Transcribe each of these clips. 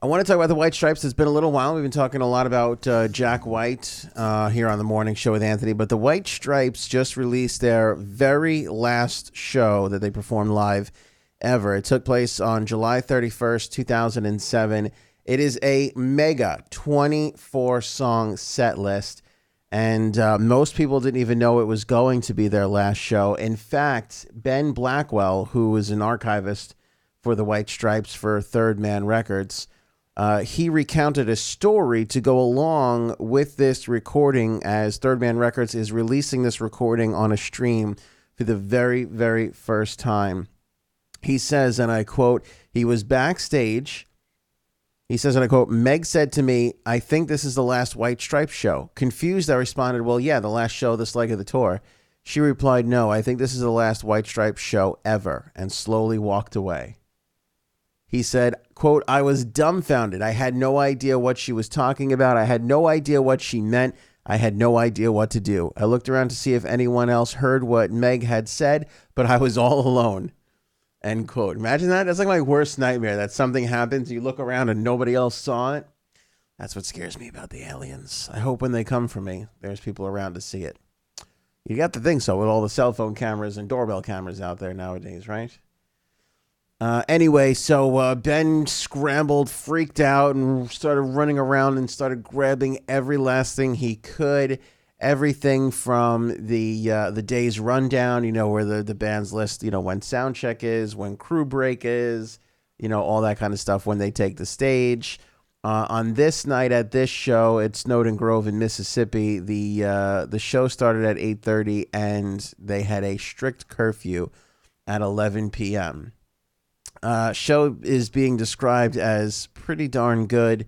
I want to talk about the White Stripes. It's been a little while. We've been talking a lot about Jack White here on the morning show with Anthony. But the White Stripes just released their very last show that they performed live ever. It took place on July 31st, 2007. It is a mega 24-song set list. And most people didn't even know it was going to be their last show. In fact, Ben Blackwell, who is an archivist for the White Stripes for Third Man Records, he recounted a story to go along with this recording, as Third Man Records is releasing this recording on a stream for the very, very first time. He says, and I quote, he was backstage. He says, and I quote, Meg said to me, I think this is the last White Stripes show. Confused, I responded, well, yeah, the last show, this leg of the tour. She replied, no, I think this is the last White Stripes show ever, and slowly walked away. He said, quote, I was dumbfounded. I had no idea what she was talking about. I had no idea what she meant. I had no idea what to do. I looked around to see if anyone else heard what Meg had said, but I was all alone. End quote. Imagine that. That's like my worst nightmare, that something happens, you look around and nobody else saw it. That's what scares me about the aliens. I hope when they come for me, there's people around to see it. You got to think so with all the cell phone cameras and doorbell cameras out there nowadays, right? Anyway, so Ben scrambled, freaked out, and started running around and started grabbing every last thing he could. Everything from the day's rundown, where the band's list, when sound check is, when crew break is, all that kind of stuff when they take the stage. On this night at this show at Snowden Grove in Mississippi, the show started at 8:30 and they had a strict curfew at 11 p.m. Show is being described as pretty darn good.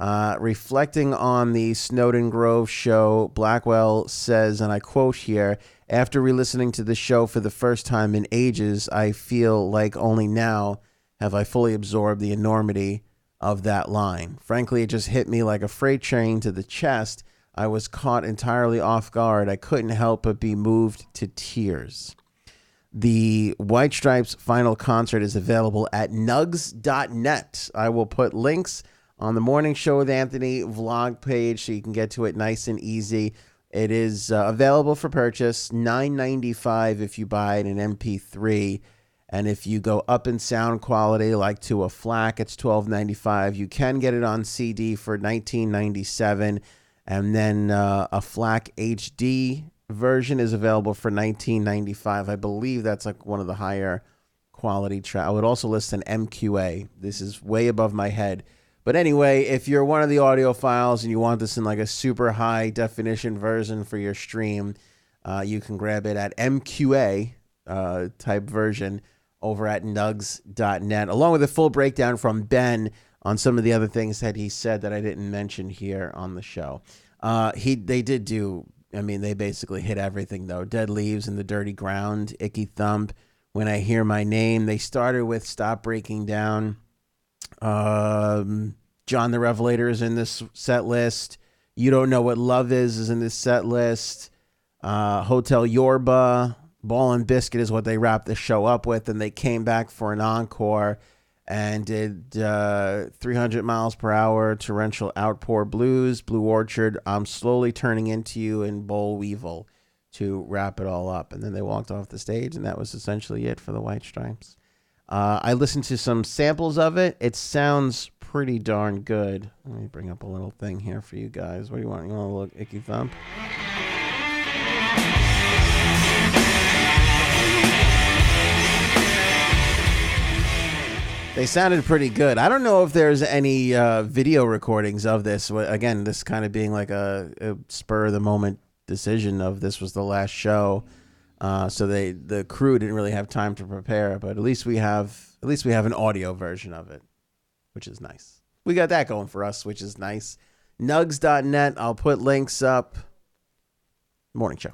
Reflecting on the Snowden Grove show, Blackwell says, and I quote here, after re-listening to the show for the first time in ages, I feel like only now have I fully absorbed the enormity of that line. Frankly, it just hit me like a freight train to the chest. I was caught entirely off guard. I couldn't help but be moved to tears. The White Stripes final concert is available at nugs.net. I will put links on the Morning Show with Anthony vlog page so you can get to it nice and easy. It is available for purchase, $9.95 if you buy it in MP3. And if you go up in sound quality, like to a FLAC, it's $12.95. You can get it on CD for $19.97. And then a FLAC HD version is available for $19.95. I believe that's like one of the higher quality tracks. I would also list an MQA. This is way above my head. But anyway, if you're one of the audiophiles and you want this in like a super high definition version for your stream, you can grab it at MQA type version over at nugs.net, along with a full breakdown from Ben on some of the other things that he said that I didn't mention here on the show. They did do, they basically hit everything though. Dead Leaves and the Dirty Ground, Icky Thump, When I Hear My Name. They started with Stop Breaking Down. John the Revelator is in this set list. You Don't Know What Love is in this set list. Hotel Yorba, Ball and Biscuit is what they wrapped the show up with, and they came back for an encore and did 300 Miles Per Hour, Torrential Outpour Blues, Blue Orchard, I'm Slowly Turning Into You, and Boll Weevil to wrap it all up. And then they walked off the stage, and that was essentially it for the White Stripes. I listened to some samples of it. It sounds pretty darn good. Let me bring up a little thing here for you guys. What do you want? You want to look Icky Thump? They sounded pretty good. I don't know if there's any video recordings of this. Again, this kind of being like a spur of the moment decision of this was the last show. So the crew didn't really have time to prepare, but at least we have an audio version of it, which is nice. We got that going for us, which is nice. Nugs.net. I'll put links up. Morning show.